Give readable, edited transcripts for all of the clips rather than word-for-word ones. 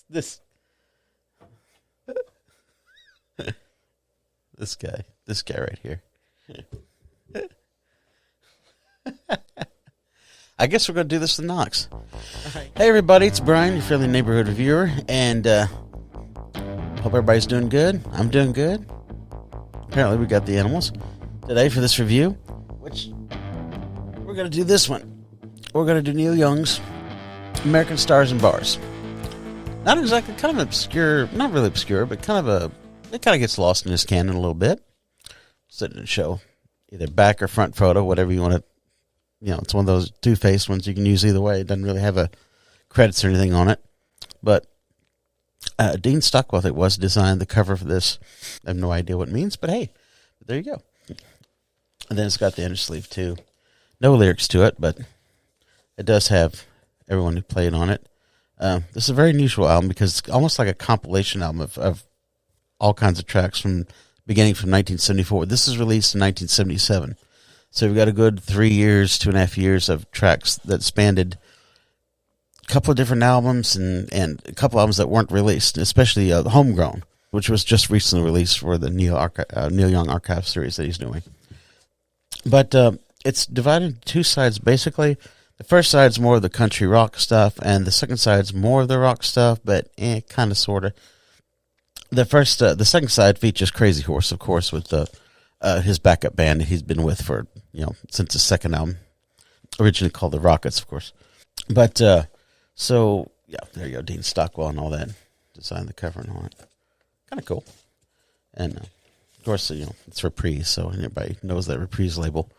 this this guy right here. I guess we're going to do this with Knox. Right. Hey everybody, it's Bryan, your friendly neighborhood reviewer, and hope everybody's doing good. I'm doing good. Apparently we got the animals today for this review, which we're going to do this one. We're going to do Neil Young's American Stars and Bars. Not exactly, kind of obscure, not really obscure, but it kind of gets lost in his canon a little bit. Sitting to show either back or front photo, whatever you want to. It's one of those two-faced ones you can use either way. It doesn't really have a credits or anything on it. But Dean Stockwell, it was, designed the cover for this. I have no idea what it means, but hey, there you go. And then it's got the inner sleeve too. No lyrics to it, but it does have everyone who played on it. This is a very unusual album because it's almost like a compilation album of all kinds of tracks beginning from 1974. This is released in 1977. So we've got a good 3 years, 2.5 years of tracks that spanned a couple of different albums and a couple albums that weren't released, especially Homegrown, which was just recently released for the Neil Young Archive series that he's doing. But it's divided into two sides, basically. The first side's more of the country rock stuff, and the second side's more of the rock stuff, but kind of, sort of. The second side features Crazy Horse, of course, with his backup band that he's been with for, since his second album, originally called the Rockets, of course. But, so, yeah, there you go, Dean Stockwell and all that, designed the cover and all that. Kind of cool. And, of course, it's Reprise, so everybody knows that Reprise label,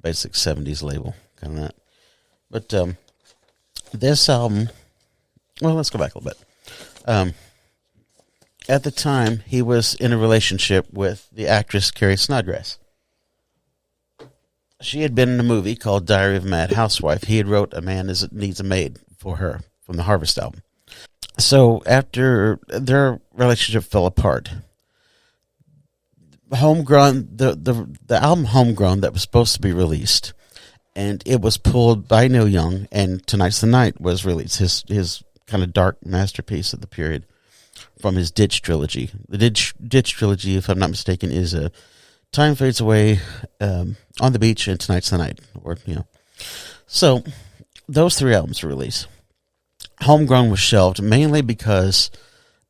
basic 70s label, kind of that. But, this album, well, let's go back a little bit. At the time, he was in a relationship with the actress Carrie Snodgrass. She had been in a movie called Diary of a Mad Housewife. He had wrote A Man Needs a Maid for her from the Harvest album. So after their relationship fell apart, Homegrown, the album Homegrown that was supposed to be released, and it was pulled by Neil Young, and Tonight's the Night was released, his kind of dark masterpiece of the period, from his Ditch trilogy. The Ditch trilogy, if I'm not mistaken, is Time Fades Away, On the Beach, and Tonight's the Night. So, those three albums were released. Homegrown was shelved mainly because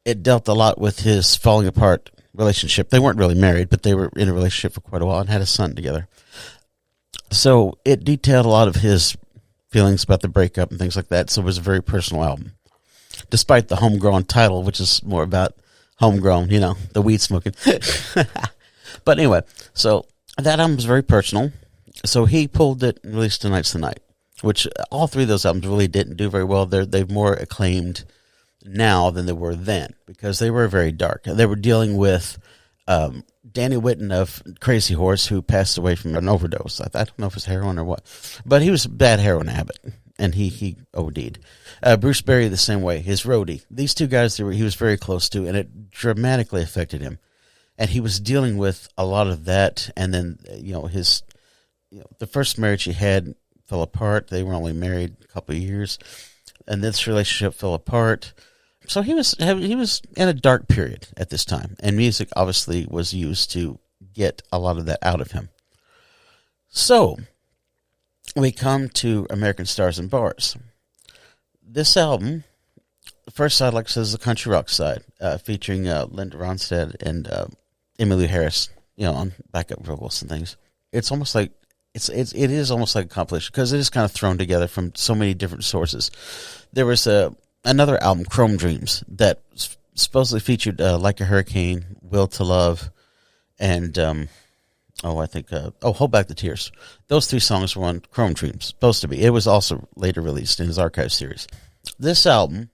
it dealt a lot with his falling apart relationship. They weren't really married, but they were in a relationship for quite a while and had a son together. So, it detailed a lot of his feelings about the breakup and things like that, so it was a very personal album. Despite the Homegrown title, which is more about homegrown, the weed smoking. But anyway, so that album was very personal. So he pulled it and released Tonight's the Night, which all three of those albums really didn't do very well. They're more acclaimed now than they were then because they were very dark. They were dealing with Danny Whitten of Crazy Horse, who passed away from an overdose. I don't know if it was heroin or what, but he was a bad heroin habit. And he OD'd. Bruce Berry the same way, his roadie. These two guys he was very close to, and it dramatically affected him. And he was dealing with a lot of that. And then, the first marriage he had fell apart. They were only married a couple of years. And this relationship fell apart. So he was in a dark period at this time. And music obviously was used to get a lot of that out of him. So we come to American Stars and Bars. This album, the first side, like I said, is the country rock side, featuring Linda Ronstadt and Emmylou Harris, on backup vocals and things. It's almost like it is almost like a compilation because it is kind of thrown together from so many different sources. There was another album, Chrome Dreams, that supposedly featured Like a Hurricane, Will to Love, and Hold Back the Tears. Those three songs were on Chrome Dreams, supposed to be. It was also later released in his archive series. This album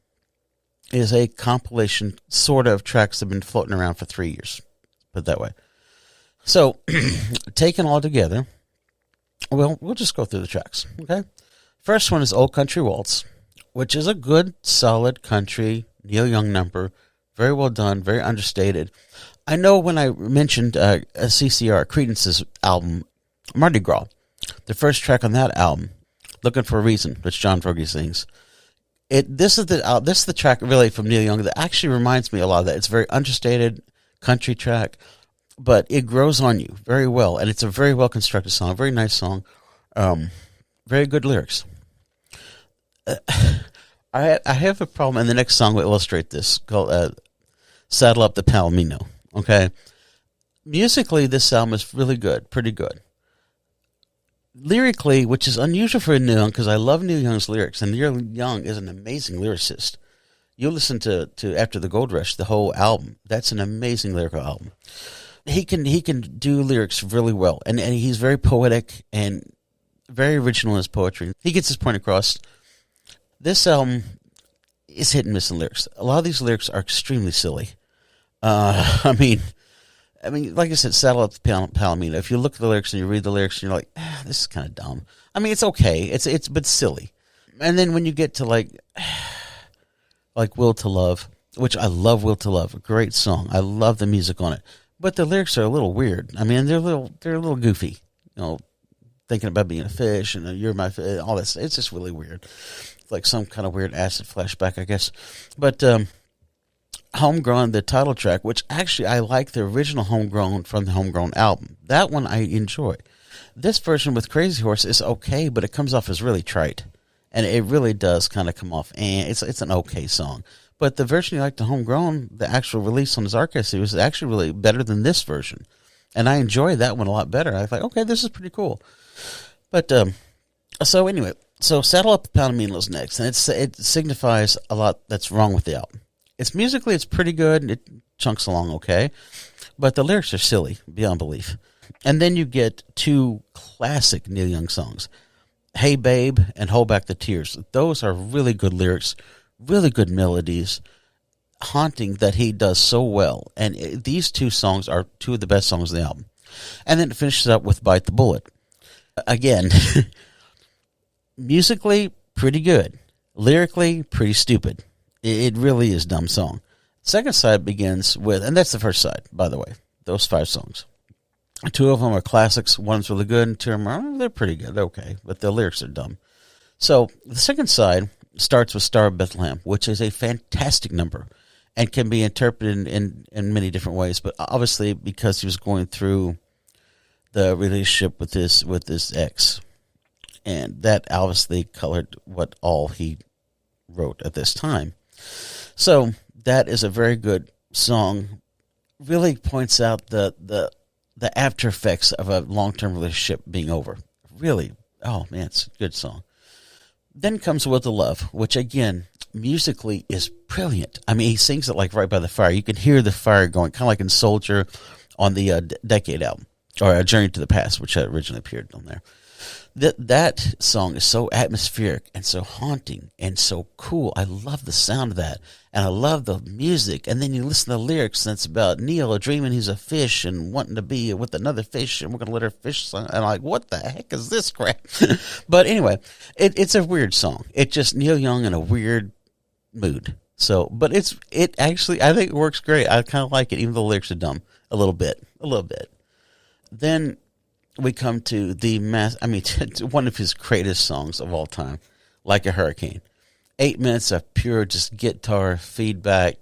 is a compilation, sort of, tracks that have been floating around for 3 years. Put it that way. So, taken all together, we'll just go through the tracks, okay? First one is Old Country Waltz, which is a good, solid country Neil Young number. Very well done, very understated. I know when I mentioned CCR, Creedence's album, Mardi Gras, the first track on that album, Looking for a Reason, which John Fogerty sings, This is the track really from Neil Young that actually reminds me a lot of that. It's a very understated country track, but it grows on you very well, and it's a very well constructed song, a very nice song, very good lyrics. I have a problem, and the next song will illustrate this, called "Saddle Up the Palomino." Okay, musically, this album is really good, pretty good. Lyrically, which is unusual for Neil Young, because I love Neil Young's lyrics, and Neil Young is an amazing lyricist. You listen to After the Gold Rush, the whole album. That's an amazing lyrical album. He can do lyrics really well, and he's very poetic and very original in his poetry. He gets his point across. This album is hit and miss in lyrics. A lot of these lyrics are extremely silly. I mean, like I said, Saddle Up the Palomino. If you look at the lyrics and you read the lyrics, and you're like, this is kind of dumb. I mean, it's okay. It's but silly. And then when you get to like Will to Love, which I love, Will to Love, a great song. I love the music on it, but the lyrics are a little weird. I mean, they're a little goofy. You know, thinking about being a fish and you're my fish, all this. It's just really weird. It's like some kind of weird acid flashback, I guess. But Homegrown, the title track, which actually I like the original Homegrown from the Homegrown album. That one I enjoy. This version with Crazy Horse is okay, but it comes off as really trite. And it really does kind of come off, and it's an okay song. But the version you like, the Homegrown, the actual release on his archive series, is actually really better than this version. And I enjoy that one a lot better. I thought, okay, this is pretty cool. But, so anyway, so Saddle Up the Palomino's next, and it signifies a lot that's wrong with the album. It's musically, it's pretty good. It chunks along okay, but the lyrics are silly beyond belief. And then you get two classic Neil Young songs, "Hey Babe" and "Hold Back the Tears." Those are really good lyrics, really good melodies, haunting that he does so well. And these two songs are two of the best songs of the album. And then it finishes up with "Bite the Bullet." Again, musically pretty good, lyrically pretty stupid. It really is a dumb song. Second side begins with, and that's the first side, by the way, those 5 songs. 2 of them are classics. One's really good, and 2 of them are, they're pretty good. They're okay, but the lyrics are dumb. So the second side starts with "Star of Bethlehem," which is a fantastic number and can be interpreted in many different ways. But obviously, because he was going through the relationship with his ex, and that obviously colored what all he wrote at this time. So that is a very good song. Really points out the after effects of a long-term relationship being over. Really, oh man, it's a good song. Then comes "Will to Love," which again, musically is brilliant. I mean, he sings it like right by the fire. You can hear the fire going, kind of like in "Soldier" on the Decade album, or "A Journey to the Past," which originally appeared on there. That song is so atmospheric and so haunting and so cool. I love the sound of that, and I love the music. And then you listen to the lyrics, and it's about Neil dreaming he's a fish and wanting to be with another fish, and we're going to let her fish. And I'm like, what the heck is this crap? But anyway, it's a weird song. It's just Neil Young in a weird mood. So, but it actually, I think it works great. I kind of like it, even though the lyrics are dumb a little bit. Then we come to one of his greatest songs of all time, "Like a Hurricane." 8 minutes of pure just guitar feedback.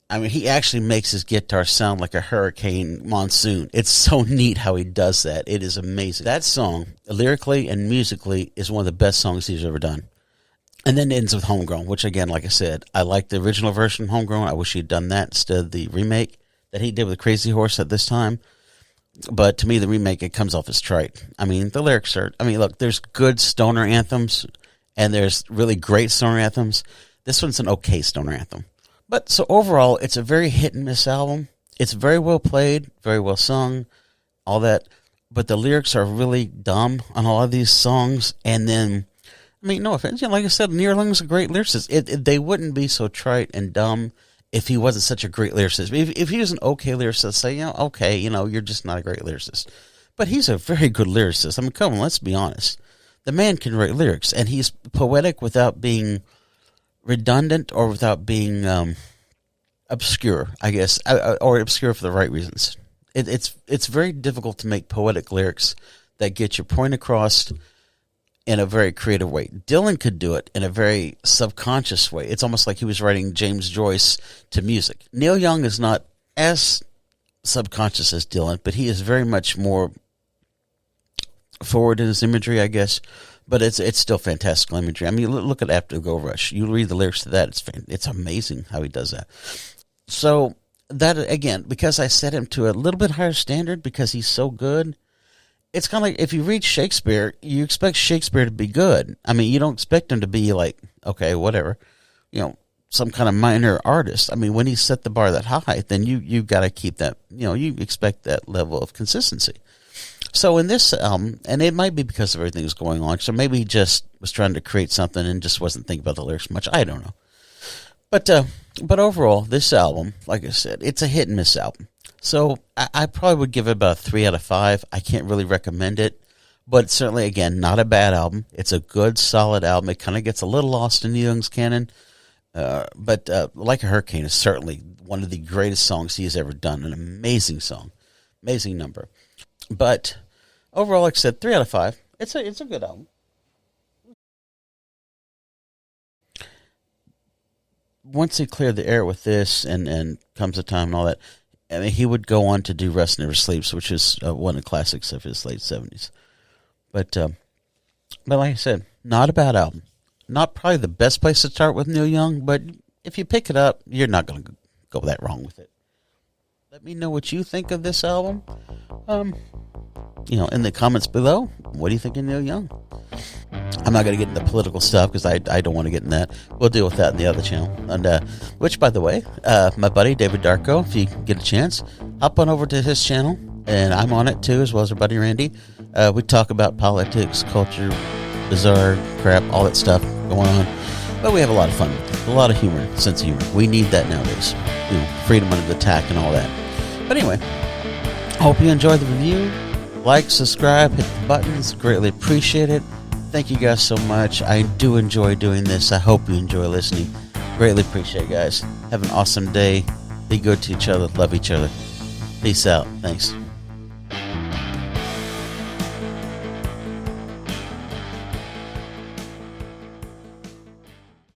I mean, he actually makes his guitar sound like a hurricane monsoon. It's so neat how he does that. It is amazing. That song, lyrically and musically, is one of the best songs he's ever done. And then it ends with "Homegrown," which again, like I said, I like the original version of "Homegrown." I wish he'd done that instead of the remake that he did with Crazy Horse at this time. But to me, the remake, it comes off as trite. I mean, the lyrics are, look, there's good stoner anthems, and there's really great stoner anthems. This one's an okay stoner anthem. But so overall, it's a very hit and miss album. It's very well played, very well sung, all that. But the lyrics are really dumb on a lot of these songs. And then, no offense, like I said, Neil Young's a great lyricist. They wouldn't be so trite and dumb if he wasn't such a great lyricist. If he was an okay lyricist, say, okay, you're just not a great lyricist. But he's a very good lyricist. Come on, let's be honest. The man can write lyrics, and he's poetic without being redundant or without being obscure, I guess, or obscure for the right reasons. It's very difficult to make poetic lyrics that get your point across in a very creative way. Dylan could do it in a very subconscious way. It's almost like he was writing James Joyce to music. Neil Young is not as subconscious as Dylan, but he is very much more forward in his imagery, I guess. But it's still fantastical imagery. I mean, look at After the Gold Rush. You read the lyrics to that. It's amazing how he does that. So that, again, because I set him to a little bit higher standard because he's so good, it's kind of like if you read Shakespeare, you expect Shakespeare to be good. I mean, you don't expect him to be like, okay, whatever, some kind of minor artist. I mean, when he set the bar that high, then you got to keep that, you expect that level of consistency. So in this album, and it might be because of everything that's going on, so maybe he just was trying to create something and just wasn't thinking about the lyrics much. I don't know. But overall, this album, like I said, it's a hit and miss album. So I probably would give it about a 3 out of 5. I can't really recommend it, but it's certainly, again, not a bad album. It's a good, solid album. It kind of gets a little lost in Neil Young's canon, but Like a Hurricane is certainly one of the greatest songs he has ever done. An amazing song, amazing number. But overall, like I said, 3 out of 5. It's a good album. Once he cleared the air with this and Comes a Time and all that, I mean, he would go on to do Rest Never Sleeps, which is one of the classics of his late 70s. But like I said, not a bad album. Not probably the best place to start with Neil Young, but if you pick it up, you're not going to go that wrong with it. Let me know what you think of this album. In the comments below. What do you think of Neil Young? I'm not going to get into political stuff because I don't want to get in that. We'll deal with that in the other channel. And which, by the way, my buddy David Darko, if you get a chance, hop on over to his channel, and I'm on it too, as well as our buddy Randy. We talk about politics, culture, bizarre crap, all that stuff going on. But we have a lot of fun with it. A lot of humor, sense of humor. We need that nowadays. Freedom under attack and all that. But anyway, I hope you enjoyed the review. Like, subscribe, hit the buttons. Greatly appreciate it. Thank you guys so much. I do enjoy doing this. I hope you enjoy listening. Greatly appreciate it, guys. Have an awesome day. Be good to each other. Love each other. Peace out. Thanks.